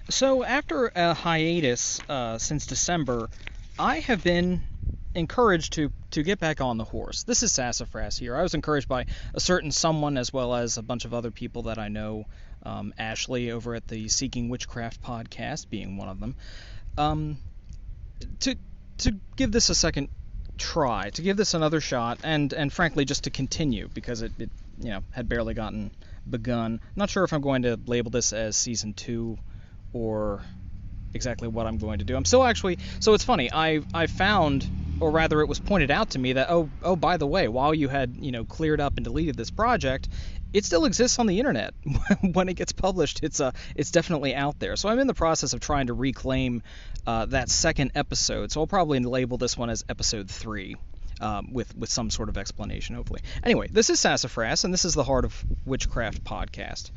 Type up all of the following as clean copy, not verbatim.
So after a hiatus since December, I have been encouraged to get back on the horse. This is Sassafras here. I was encouraged by a certain someone as well as a bunch of other people that I know, Ashley over at the Seeking Witchcraft podcast being one of them, to give this a second try, to give this another shot, and frankly just to continue because it had barely gotten begun. I'm not sure if I'm going to label this as season 2 or exactly what I'm going to do. I'm still actually, so it's funny, I found, or rather it was pointed out to me that, oh by the way, while you had, cleared up and deleted this project, it still exists on the internet. When it gets published, it's definitely out there. So I'm in the process of trying to reclaim that second episode, so I'll probably label this one as episode 3. With some sort of explanation, hopefully. Anyway, this is Sassafras, and this is the Heart of Witchcraft podcast.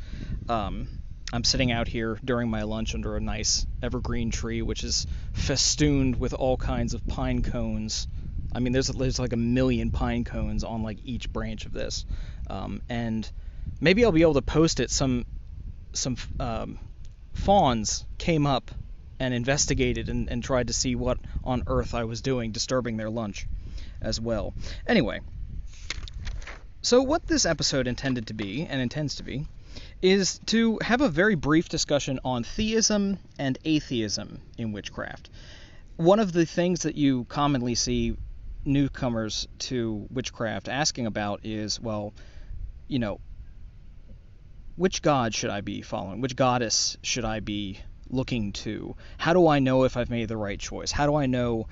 I'm sitting out here during my lunch under a nice evergreen tree, which is festooned with all kinds of pine cones. I mean, there's like a million pine cones on like each branch of this, and maybe I'll be able to post it. Some fawns came up and investigated and tried to see what on earth I was doing, disturbing their lunch as well. Anyway, so what this episode intended to be, and intends to be, is to have a very brief discussion on theism and atheism in witchcraft. One of the things that you commonly see newcomers to witchcraft asking about is, well, which god should I be following? Which goddess should I be looking to? How do I know if I've made the right choice? How do I know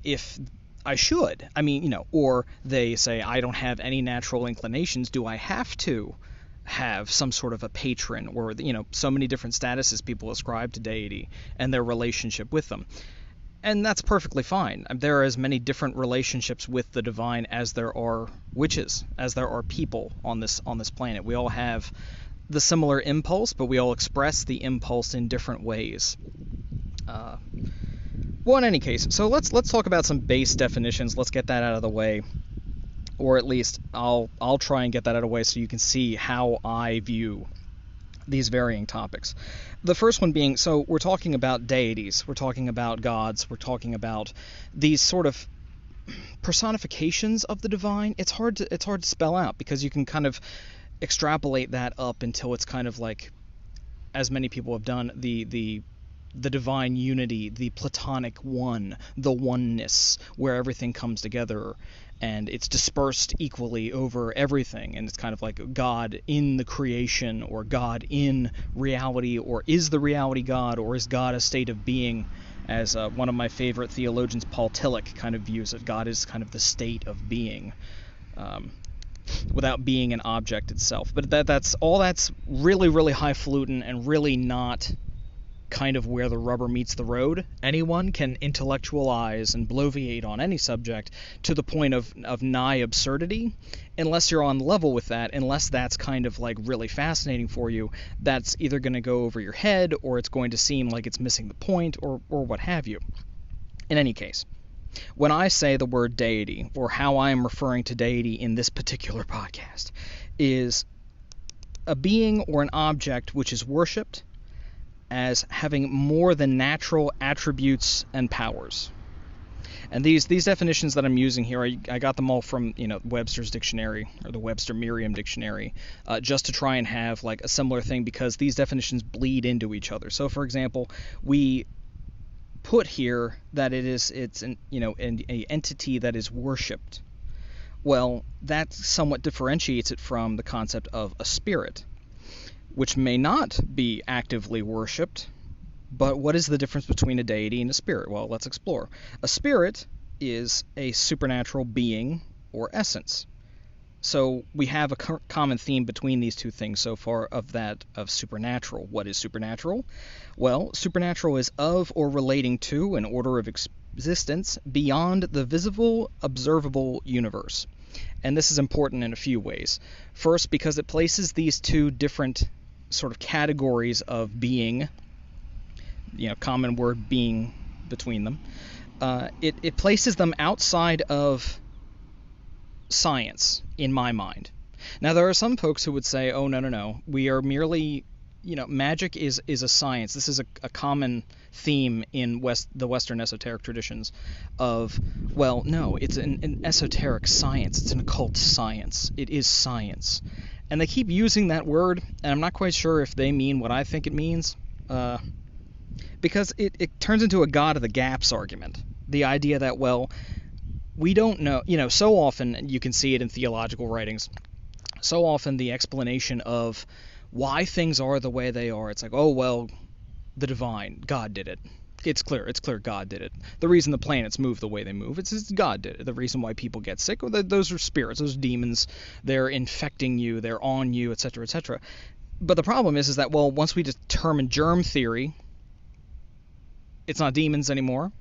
if I should? I mean, or they say, I don't have any natural inclinations. Do I have to have some sort of a patron, or so many different statuses people ascribe to deity and their relationship with them? And that's perfectly fine. There are as many different relationships with the divine as there are witches, as there are people on this planet. We all have the similar impulse, but we all express the impulse in different ways. Well, in any case, so let's talk about some base definitions. Let's get that out of the way, or at least I'll try and get that out of the way so you can see how I view these varying topics. The first one being, so we're talking about deities, we're talking about gods, we're talking about these sort of personifications of the divine. It's hard to spell out because you can kind of extrapolate that up until it's kind of like, as many people have done, the divine unity, the platonic one, the oneness, where everything comes together and it's dispersed equally over everything, and it's kind of like God in the creation, or God in reality, or is the reality God, or is God a state of being, as one of my favorite theologians, Paul Tillich, kind of views it. God is kind of the state of being, without being an object itself. But that's really, really highfalutin and really not kind of where the rubber meets the road. Anyone can intellectualize and bloviate on any subject to the point of nigh absurdity, unless you're on level with that, unless that's kind of like really fascinating for you. That's either going to go over your head, or it's going to seem like it's missing the point, or what have you. In any case, when I say the word deity, or how I am referring to deity in this particular podcast, is a being or an object which is worshipped as having more than natural attributes and powers. And these definitions that I'm using here, I got them all from Webster's dictionary, or the Webster-Merriam dictionary, just to try and have like a similar thing, because these definitions bleed into each other. So for example, we put here that it's an entity that is worshipped. Well, that somewhat differentiates it from the concept of a spirit, which may not be actively worshipped. But what is the difference between a deity and a spirit? Well, let's explore. A spirit is a supernatural being or essence. So we have a common theme between these two things so far, of supernatural. What is supernatural? Well, supernatural is of or relating to an order of existence beyond the visible, observable universe. And this is important in a few ways. First, because it places these two different sort of categories of being, common word being between them, it places them outside of science, in my mind. Now, there are some folks who would say, oh, no, we are merely magic is a science. This is a common theme in the Western esoteric traditions of, well, no, it's an esoteric science. It's an occult science. It is science. And they keep using that word, and I'm not quite sure if they mean what I think it means, because it turns into a God of the gaps argument. The idea that, well, we don't know, so often, you can see it in theological writings, so often the explanation of why things are the way they are, it's like, oh, well, the divine, God did it. It's clear God did it. The reason the planets move the way they move, it's God did it. The reason why people get sick, those are spirits, those demons, they're infecting you, they're on you, etc., etc. But the problem is that, well, once we determine germ theory, it's not demons anymore.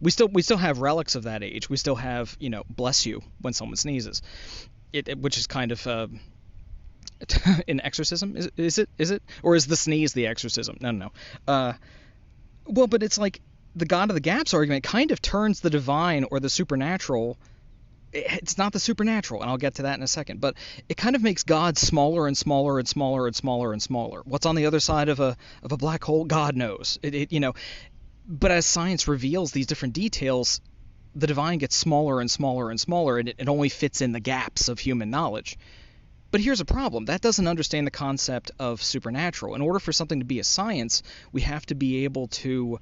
We still have relics of that age. We still have, bless you when someone sneezes, which is kind of an exorcism. Is it? Or is the sneeze the exorcism? No. Well, but it's like the God of the gaps argument kind of turns the divine or the supernatural. It's not the supernatural, and I'll get to that in a second. But it kind of makes God smaller and smaller and smaller and smaller and smaller. What's on the other side of a black hole? God knows. But as science reveals these different details, the divine gets smaller and smaller and smaller, and it only fits in the gaps of human knowledge. But here's a problem. That doesn't understand the concept of supernatural. In order for something to be a science, we have to be able to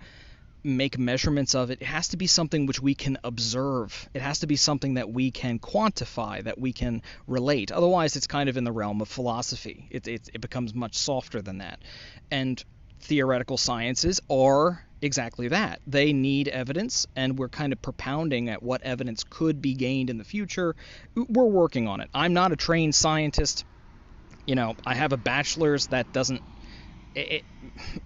make measurements of it. It has to be something which we can observe. It has to be something that we can quantify, that we can relate. Otherwise, it's kind of in the realm of philosophy. It becomes much softer than that. And theoretical sciences are exactly that. They need evidence, and we're kind of propounding at what evidence could be gained in the future. We're working on it. I'm not a trained scientist. I have a bachelor's that doesn't...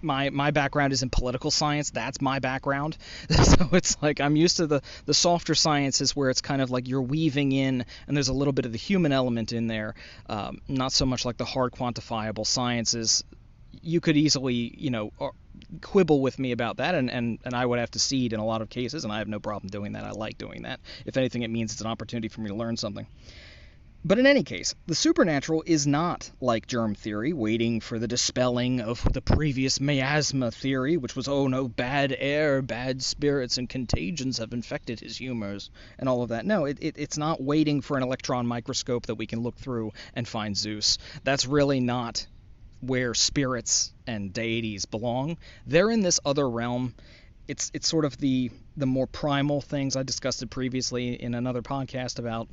My background is in political science. That's my background. So it's like I'm used to the softer sciences where it's kind of like you're weaving in, and there's a little bit of the human element in there. Not so much like the hard quantifiable sciences. You could easily, quibble with me about that, and I would have to cede in a lot of cases, and I have no problem doing that. I like doing that. If anything, it means it's an opportunity for me to learn something. But in any case, the supernatural is not like germ theory, waiting for the dispelling of the previous miasma theory, which was, oh no, bad air, bad spirits, and contagions have infected his humors, and all of that. No, it's not waiting for an electron microscope that we can look through and find Zeus. That's really not where spirits and deities belong. They're in this other realm. It's sort of the more primal things. I discussed it previously in another podcast about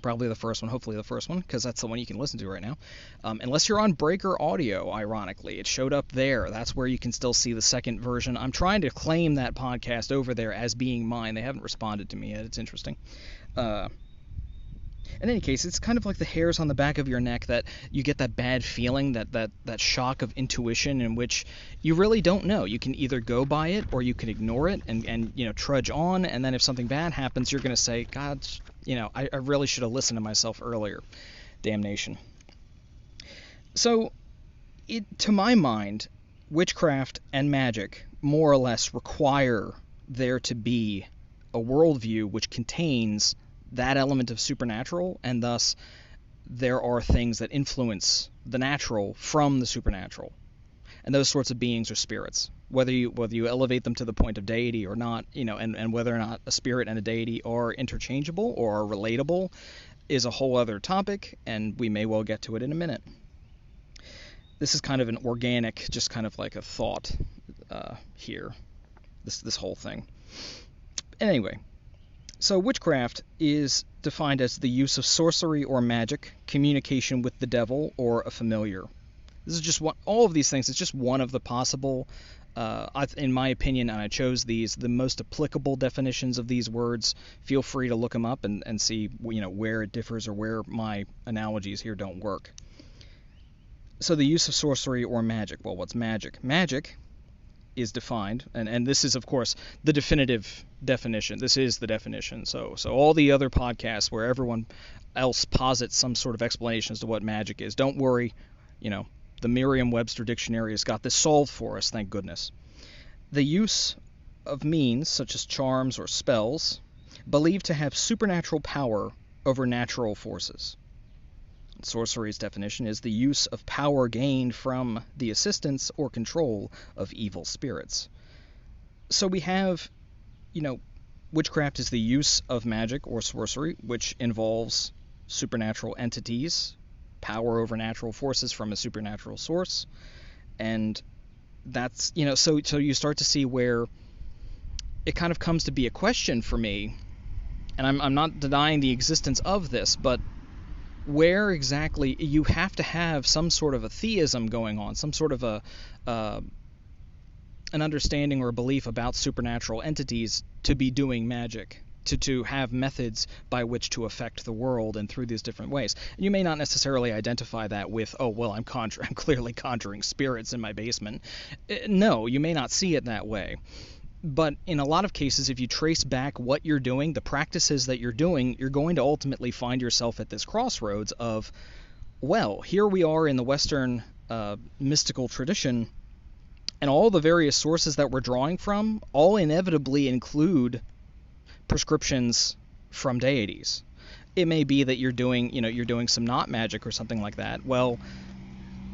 probably the first one, hopefully the first one, because that's the one you can listen to right now. Unless you're on Breaker Audio, ironically. It showed up there. That's where you can still see the second version. I'm trying to claim that podcast over there as being mine. They haven't responded to me yet. It's interesting. In any case, it's kind of like the hairs on the back of your neck that you get that bad feeling, that shock of intuition in which you really don't know. You can either go by it or you can ignore it and trudge on, and then if something bad happens, you're going to say, God, I really should have listened to myself earlier. Damnation. So, to my mind, witchcraft and magic more or less require there to be a worldview which contains that element of supernatural, and thus there are things that influence the natural from the supernatural. And those sorts of beings are spirits. Whether you elevate them to the point of deity or not, and whether or not a spirit and a deity are interchangeable or are relatable is a whole other topic, and we may well get to it in a minute. This is kind of an organic, just kind of like a thought here, this whole thing. Anyway, so witchcraft is defined as the use of sorcery or magic, communication with the devil, or a familiar. This is just all of these things. It's just one of the possible, in my opinion, and I chose these, the most applicable definitions of these words. Feel free to look them up and see where it differs or where my analogies here don't work. So the use of sorcery or magic. Well, what's magic? Magic is defined, and this is, of course, the definitive definition. This is the definition. So all the other podcasts where everyone else posits some sort of explanation as to what magic is, don't worry, the Merriam-Webster dictionary has got this solved for us, thank goodness. The use of means, such as charms or spells, believed to have supernatural power over natural forces. Sorcery's definition is the use of power gained from the assistance or control of evil spirits. So we have, witchcraft is the use of magic or sorcery, which involves supernatural entities, power over natural forces from a supernatural source, and that's, so you start to see where it kind of comes to be a question for me, and I'm not denying the existence of this, but where exactly you have to have some sort of a theism going on, some sort of an understanding or a belief about supernatural entities to be doing magic, to have methods by which to affect the world and through these different ways. And you may not necessarily identify that with, oh, well, I'm clearly conjuring spirits in my basement. No, you may not see it that way. But in a lot of cases, if you trace back what you're doing, the practices that you're doing, you're going to ultimately find yourself at this crossroads of, well, here we are in the Western mystical tradition, and all the various sources that we're drawing from all inevitably include prescriptions from deities. It may be that you're doing some not magic or something like that. Well,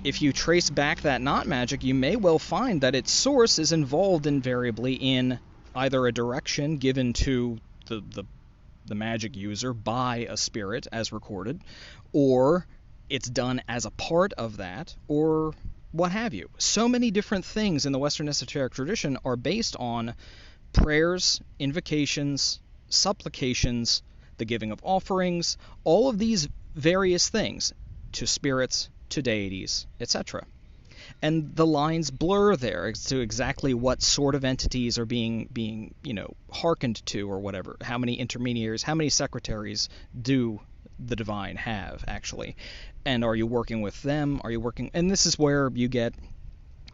if you trace back that not magic, you may well find that its source is involved invariably in either a direction given to the magic user by a spirit as recorded, or it's done as a part of that, or what have you. So many different things in the Western esoteric tradition are based on prayers, invocations, supplications, the giving of offerings, all of these various things to spirits, to deities, etc. And the lines blur there as to exactly what sort of entities are being hearkened to or whatever. How many intermediaries, how many secretaries do the divine have, actually? And are you working with them? Are you working... And this is where you get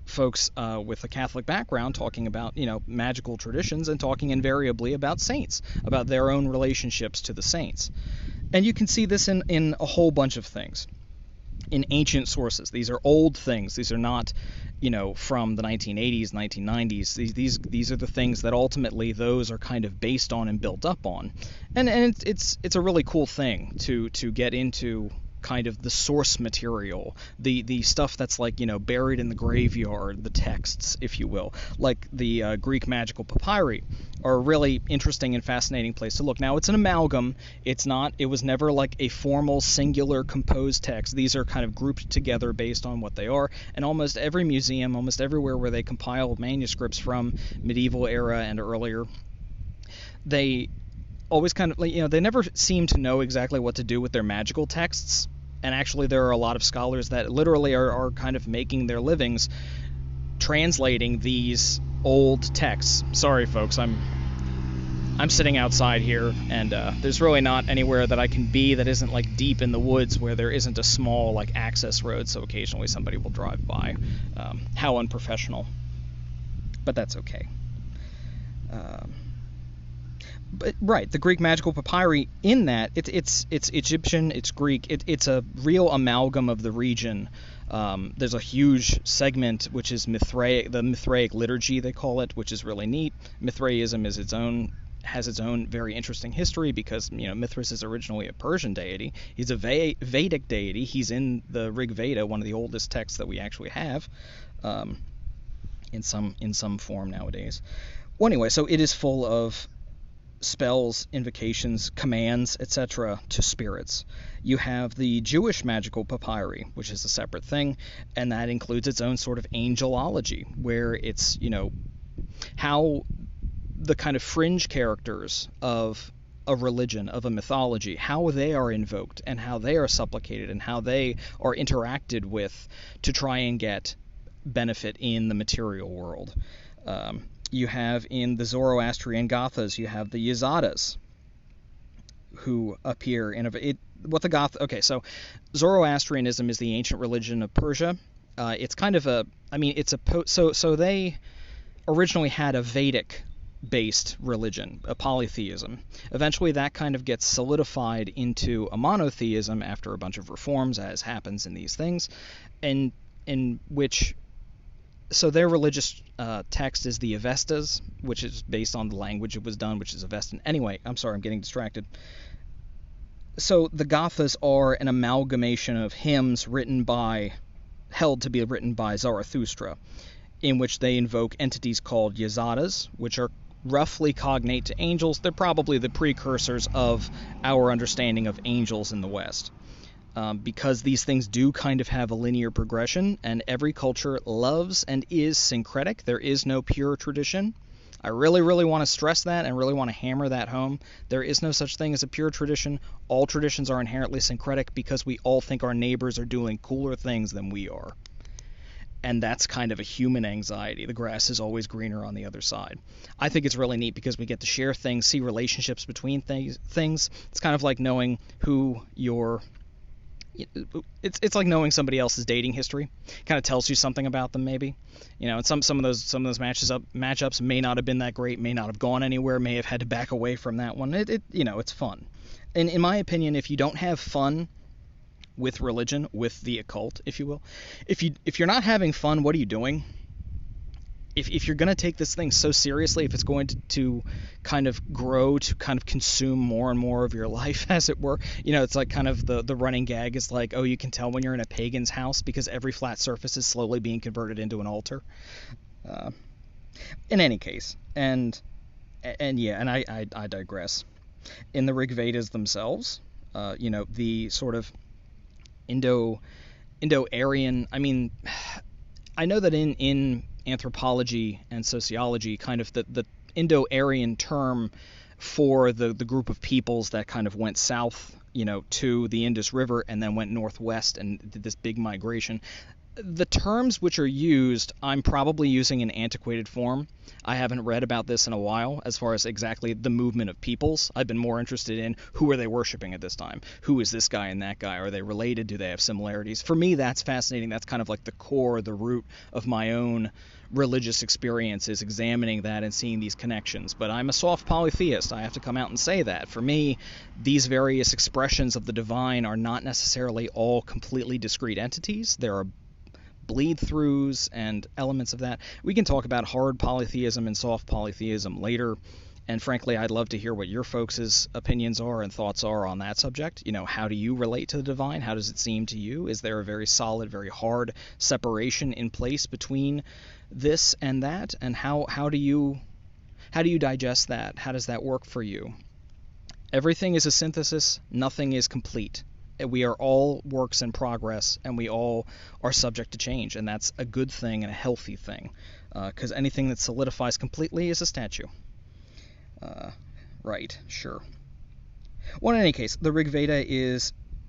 folks with a Catholic background talking about, magical traditions and talking invariably about saints, about their own relationships to the saints. And you can see this in a whole bunch of things. In ancient sources. These are old things. These are not, from the 1980s, 1990s. These are the things that ultimately those are kind of based on and built up on. And it's a really cool thing to get into kind of the source material, the stuff that's like, buried in the graveyard, the texts, if you will, like the Greek magical papyri are a really interesting and fascinating place to look. Now, it's an amalgam. It was never like a formal, singular, composed text. These are kind of grouped together based on what they are, and almost every museum, almost everywhere where they compile manuscripts from medieval era and earlier, they always kind of, they never seem to know exactly what to do with their magical texts. And actually, there are a lot of scholars that literally are kind of making their livings translating these old texts. Sorry, folks, I'm sitting outside here, and there's really not anywhere that I can be that isn't like deep in the woods where there isn't a small like access road. So occasionally somebody will drive by. How unprofessional, but that's okay. But right, the Greek magical papyri, in that it's Egyptian, it's Greek, it's a real amalgam of the region. There's a huge segment which is Mithraic, the Mithraic liturgy they call it, which is really neat. Mithraism has its own very interesting history because Mithras is originally a Persian deity. He's a Vedic deity. He's in the Rig Veda, one of the oldest texts that we actually have, in some form nowadays. Well, anyway, so it is full of spells, invocations, commands, etc. to spirits. You have the Jewish magical papyri, which is a separate thing, and that includes its own sort of angelology, where it's, how the kind of fringe characters of a religion, of a mythology, how they are invoked and how they are supplicated and how they are interacted with to try and get benefit in the material world. You have in the Zoroastrian Gathas, you have the Yazatas, who appear in so Zoroastrianism is the ancient religion of Persia. It's kind of so they originally had a Vedic-based religion, a polytheism. Eventually that kind of gets solidified into a monotheism after a bunch of reforms, as happens in these things, and in which... So their religious text is the Avestas, which is based on the language it was done, which is Avestan. Anyway, I'm sorry, I'm getting distracted. So the Gathas are an amalgamation of hymns held to be written by Zarathustra, in which they invoke entities called Yazatas, which are roughly cognate to angels. They're probably the precursors of our understanding of angels in the West. Because these things do kind of have a linear progression, and every culture loves and is syncretic. There is no pure tradition. I really, really want to stress that and really want to hammer that home. There is no such thing as a pure tradition. All traditions are inherently syncretic because we all think our neighbors are doing cooler things than we are. And that's kind of a human anxiety. The grass is always greener on the other side. I think it's really neat because we get to share things, see relationships between things. It's kind of like knowing who your... It's like knowing somebody else's dating history. Kind of tells you something about them, maybe. And some of those matchups may not have been that great, may not have gone anywhere, may have had to back away from that one. It's fun. And in my opinion, if you don't have fun with religion, with the occult, if you will, if you're not having fun, what are you doing? If you're going to take this thing so seriously, if it's going to kind of grow to kind of consume more and more of your life, as it were, it's like kind of the running gag is like, oh, you can tell when you're in a pagan's house because every flat surface is slowly being converted into an altar. In any case, and I digress. In the Rig Vedas themselves, the sort of Indo-Aryan, I know that in anthropology and sociology, kind of the Indo-Aryan term for the group of peoples that kind of went south, to the Indus River and then went northwest and did this big migration. The terms which are used, I'm probably using in antiquated form. I haven't read about this in a while as far as exactly the movement of peoples. I've been more interested in who are they worshiping at this time? Who is this guy and that guy? Are they related? Do they have similarities? For me, that's fascinating. That's kind of like the core, the root of my own religious experience, is examining that and seeing these connections. But I'm a soft polytheist. I have to come out and say that. For me, these various expressions of the divine are not necessarily all completely discrete entities. There are bleed-throughs and elements of that. We can talk about hard polytheism and soft polytheism later, and frankly, I'd love to hear what your folks' opinions are and thoughts are on that subject. How do you relate to the divine? How does it seem to you? Is there a very solid, very hard separation in place between this and that? And how do you digest that? How does that work for you? Everything is a synthesis. Nothing is complete. We are all works in progress, and we all are subject to change, and that's a good thing and a healthy thing, because anything that solidifies completely is a statue. Right, sure. Well, in any case, the Rig Veda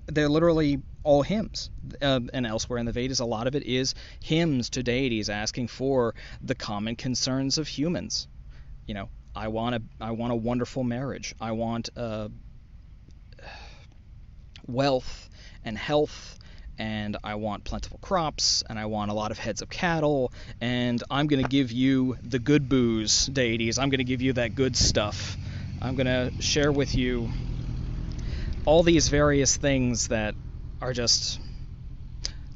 they're literally all hymns, and elsewhere in the Vedas, a lot of it is hymns to deities asking for the common concerns of humans. I want a wonderful marriage. I want wealth and health, and I want plentiful crops, and I want a lot of heads of cattle, and I'm going to give you the good booze, deities. I'm going to give you that good stuff. I'm going to share with you all these various things that are just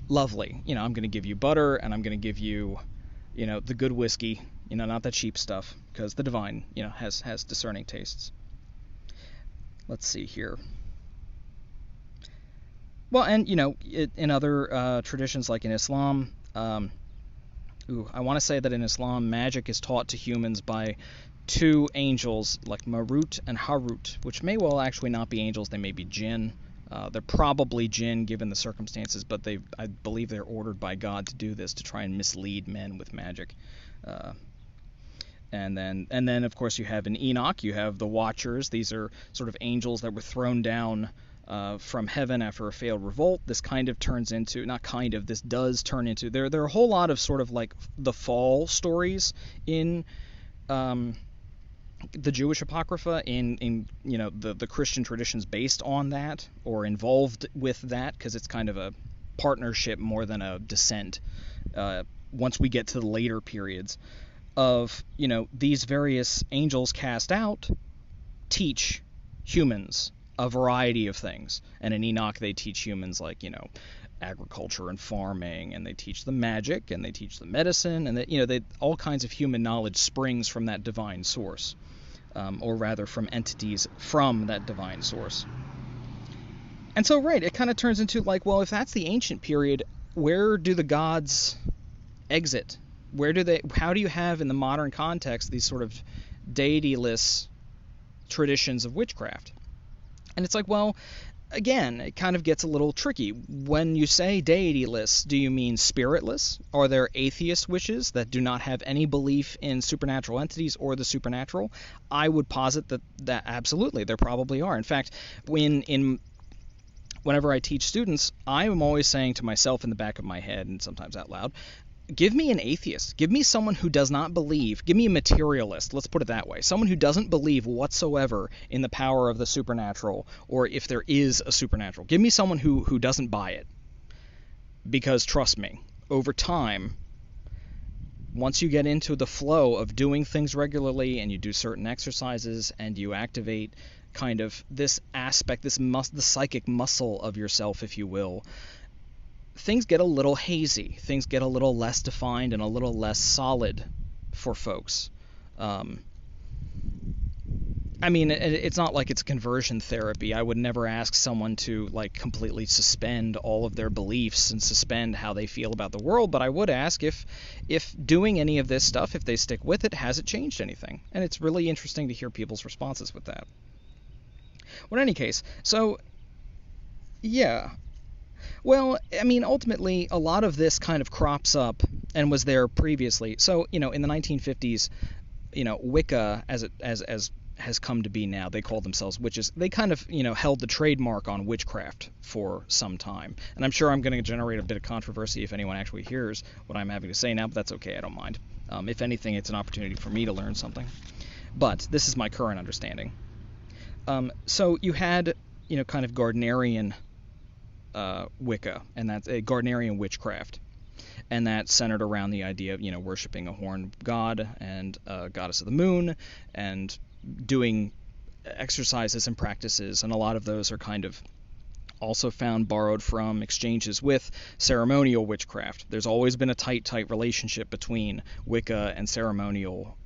lovely. I'm going to give you butter, and I'm going to give you, the good whiskey, not that cheap stuff, because the divine, has discerning tastes. Let's see here. Well, and, in other traditions, like in Islam, I want to say that in Islam, magic is taught to humans by two angels, like Marut and Harut, which may well actually not be angels. They may be jinn. They're probably jinn, given the circumstances, but I believe they're ordered by God to do this, to try and mislead men with magic. And then, of course, you have in Enoch, you have the Watchers. These are sort of angels that were thrown down from heaven after a failed revolt. This kind of turns into, this does turn into, there are a whole lot of sort of like the fall stories in the Jewish Apocrypha, in the Christian traditions based on that, or involved with that, because it's kind of a partnership more than a descent, once we get to the later periods of, these various angels cast out teach humans a variety of things. And in Enoch, they teach humans, like, agriculture and farming, and they teach them magic, and they teach them medicine, and that, all kinds of human knowledge springs from that divine source, or rather from entities from that divine source. And so, right, it kind of turns into like, well, if that's the ancient period, where do the gods exit? How do you have in the modern context these sort of deityless traditions of witchcraft? And it's like, well, again, it kind of gets a little tricky. When you say deityless, do you mean spiritless? Are there atheist witches that do not have any belief in supernatural entities or the supernatural? I would posit that absolutely, there probably are. In fact, whenever I teach students, I am always saying to myself in the back of my head, and sometimes out loud, give me an atheist. Give me someone who does not believe. Give me a materialist, let's put it that way. Someone who doesn't believe whatsoever in the power of the supernatural, or if there is a supernatural. Give me someone who doesn't buy it. Because trust me, over time, once you get into the flow of doing things regularly, and you do certain exercises, and you activate kind of this aspect, the psychic muscle of yourself, if you will, things get a little hazy. Things get a little less defined and a little less solid for folks. I mean, it's not like it's conversion therapy. I would never ask someone to like completely suspend all of their beliefs and suspend how they feel about the world, but I would ask if doing any of this stuff, if they stick with it, has it changed anything? And it's really interesting to hear people's responses with that. Well, in any case, so yeah. Well, I mean, ultimately, a lot of this kind of crops up and was there previously. So, in the 1950s, Wicca, as has come to be now, they call themselves witches. They kind of, held the trademark on witchcraft for some time. And I'm sure I'm going to generate a bit of controversy if anyone actually hears what I'm having to say now, but that's okay, I don't mind. If anything, it's an opportunity for me to learn something. But this is my current understanding. So you had, kind of Gardnerian Wicca, and that's a Gardnerian witchcraft, and that's centered around the idea of worshiping a horned god and goddess of the moon, and doing exercises and practices, and a lot of those are kind of also found borrowed from exchanges with ceremonial witchcraft. There's always been a tight relationship between Wicca and ceremonial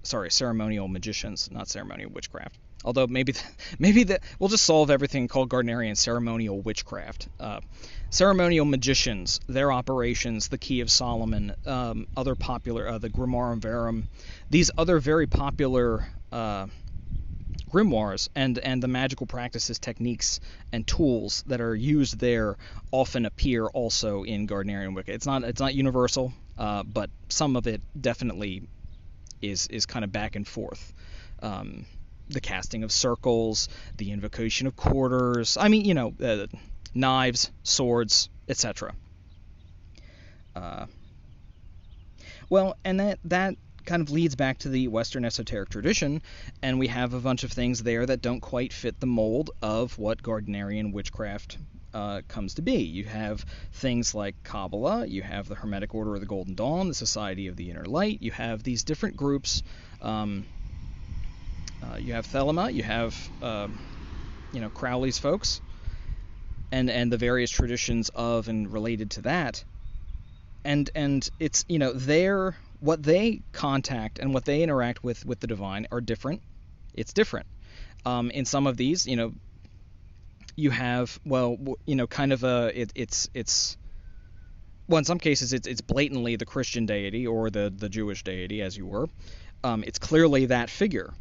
magicians, not ceremonial witchcraft. Although maybe we'll just solve everything called Gardnerian ceremonial witchcraft. Ceremonial magicians, their operations, the Key of Solomon, other popular, the Grimoire Verum, these other very popular grimoires and the magical practices, techniques, and tools that are used there often appear also in Gardnerian Wicca. It's not universal, but some of it definitely is kind of back and forth. The casting of circles, the invocation of quarters, knives, swords, etc. Well, and that kind of leads back to the Western esoteric tradition, and we have a bunch of things there that don't quite fit the mold of what Gardnerian witchcraft comes to be. You have things like Kabbalah, you have the Hermetic Order of the Golden Dawn, the Society of the Inner Light, you have these different groups. You have Thelema, you have Crowley's folks, and the various traditions of and related to that, and it's what they contact and what they interact with the divine are different. It's different. In some of these, you have kind of it's well, in some cases it's blatantly the Christian deity or the Jewish deity, as you were. It's clearly that figure.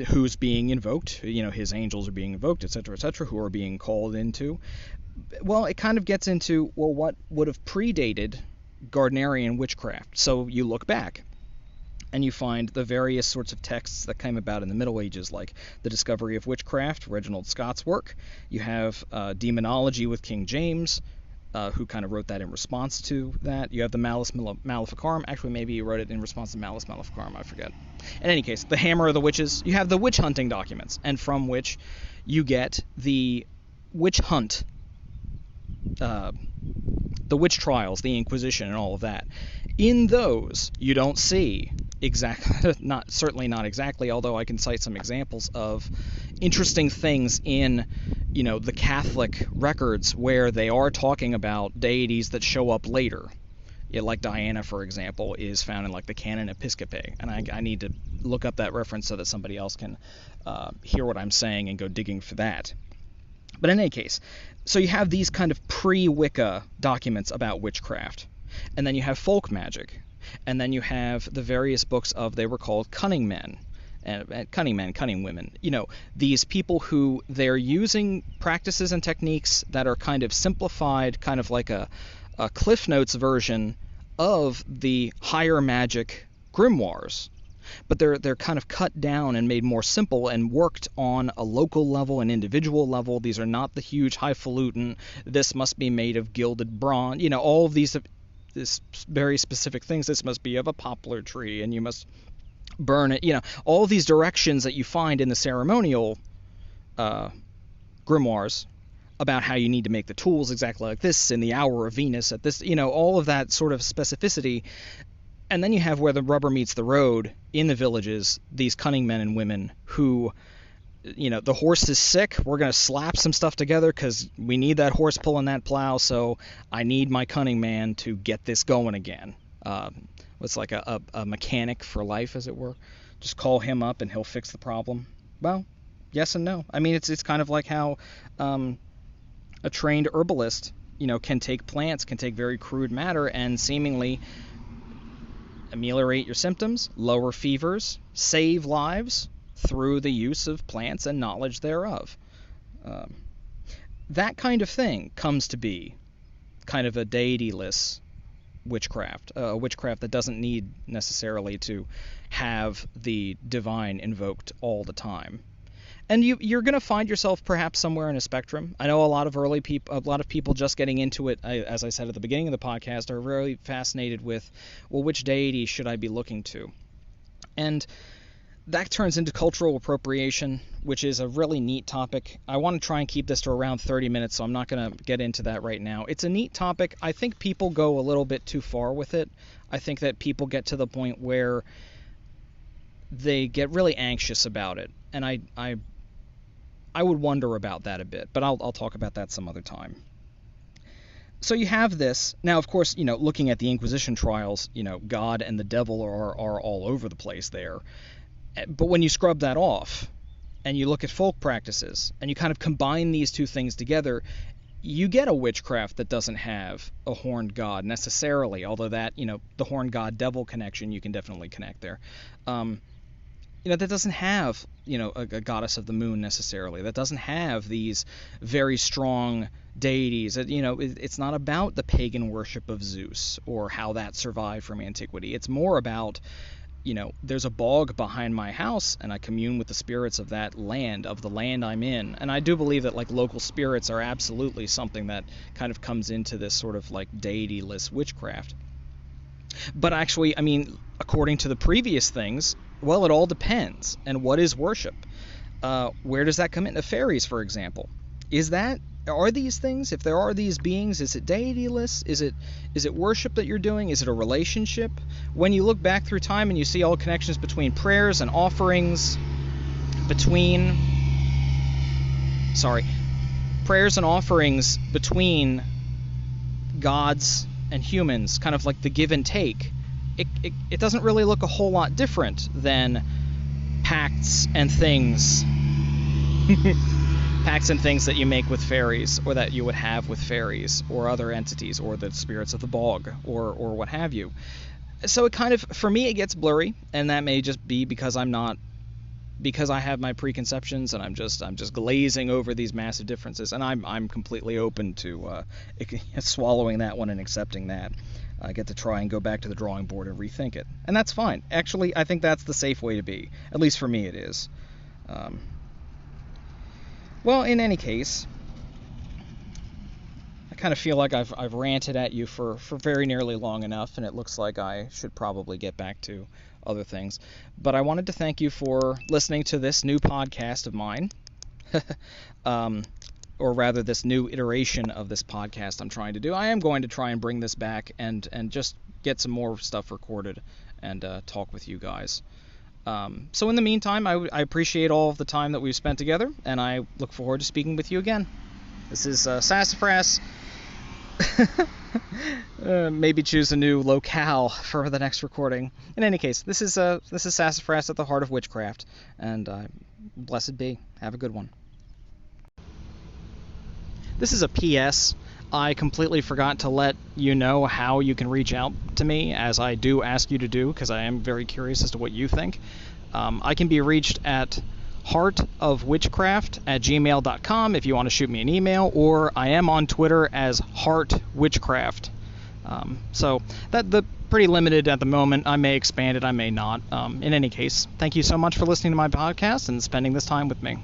Who's being invoked, his angels are being invoked, etc., who are being called into. Well, it kind of gets into, what would have predated Gardnerian witchcraft. So you look back, and you find the various sorts of texts that came about in the Middle Ages, like the Discovery of Witchcraft, Reginald Scott's work. You have Demonology with King James, who kind of wrote that in response to that. You have the Malleus Maleficarum. Actually, maybe he wrote it in response to Malleus Maleficarum, I forget. In any case, the Hammer of the Witches. You have the witch hunting documents, and from which you get the witch hunt, the witch trials, the Inquisition, and all of that. In those, you don't see exactly, certainly not exactly, although I can cite some examples of interesting things in, the Catholic records where they are talking about deities that show up later. Like Diana, for example, is found in like the Canon Episcopae, and I need to look up that reference so that somebody else can hear what I'm saying and go digging for that. But in any case, so you have these kind of pre-Wicca documents about witchcraft, and then you have folk magic, and then you have the various books of, they were called cunning men, and cunning men, cunning women. These people who they're using practices and techniques that are kind of simplified, kind of like a Cliff Notes version of the higher magic grimoires. But they're kind of cut down and made more simple and worked on a local level, an individual level. These are not the huge highfalutin, this must be made of gilded bronze, all of these very specific things. This must be of a poplar tree, and you must burn it. All of these directions that you find in the ceremonial grimoires about how you need to make the tools exactly like this in the hour of Venus at this, all of that sort of specificity. And then you have where the rubber meets the road in the villages, these cunning men and women who, the horse is sick, we're going to slap some stuff together because we need that horse pulling that plow, so I need my cunning man to get this going again. It's like a mechanic for life, as it were. Just call him up and he'll fix the problem. Well, yes and no. I mean, it's kind of like how a trained herbalist, can take plants, can take very crude matter and seemingly ameliorate your symptoms, lower fevers, save lives through the use of plants and knowledge thereof. That kind of thing comes to be kind of a deity-less witchcraft, a witchcraft that doesn't need necessarily to have the divine invoked all the time. And you're going to find yourself perhaps somewhere in a spectrum. I know a lot of people just getting into it, as I said at the beginning of the podcast, are really fascinated with, well, which deity should I be looking to? And that turns into cultural appropriation, which is a really neat topic. I want to try and keep this to around 30 minutes, so I'm not going to get into that right now. It's a neat topic. I think people go a little bit too far with it. I think that people get to the point where they get really anxious about it, and I would wonder about that a bit, but I'll talk about that some other time. So you have this. Now, of course, looking at the Inquisition trials, God and the devil are all over the place there. But when you scrub that off and you look at folk practices and you kind of combine these two things together, you get a witchcraft that doesn't have a horned god necessarily, although that, the horned god-devil connection, you can definitely connect there. That doesn't have, a goddess of the moon necessarily. That doesn't have these very strong deities. It's not about the pagan worship of Zeus or how that survived from antiquity. It's more about, there's a bog behind my house and I commune with the spirits of that land, of the land I'm in. And I do believe that local spirits are absolutely something that kind of comes into this sort of deity-less witchcraft. But actually, according to the previous things, well, it all depends. And what is worship? Where does that come into fairies, for example? Are these things, if there are these beings, is it deity-less? Is it worship that you're doing? Is it a relationship? When you look back through time and you see all connections between prayers and offerings, between gods and humans, kind of like the give and take, it doesn't really look a whole lot different than pacts and things that you make with fairies, or that you would have with fairies or other entities, or the spirits of the bog, or what have you. So it kind of, for me, it gets blurry, and that may just be because I have my preconceptions and I'm just glazing over these massive differences, and I'm completely open to swallowing that one and accepting that. I get to try and go back to the drawing board and rethink it, and that's fine. Actually, I think that's the safe way to be. At least for me, it is. Well, in any case, I kind of feel like I've ranted at you for very nearly long enough, and it looks like I should probably get back to other things. But I wanted to thank you for listening to this new podcast of mine, or rather this new iteration of this podcast I'm trying to do. I am going to try and bring this back and just get some more stuff recorded and talk with you guys. So in the meantime, I appreciate all of the time that we've spent together, and I look forward to speaking with you again. This is Sassafras. Maybe choose a new locale for the next recording. In any case, this is Sassafras at the heart of witchcraft, and blessed be. Have a good one. this is a PS. I completely forgot to let you know how you can reach out to me, as I do ask you to do, because I am very curious as to what you think. I can be reached at heartofwitchcraft@gmail.com if you want to shoot me an email, or I am on Twitter as heartwitchcraft. So the pretty limited at the moment. I may expand it, I may not. In any case, thank you so much for listening to my podcast and spending this time with me.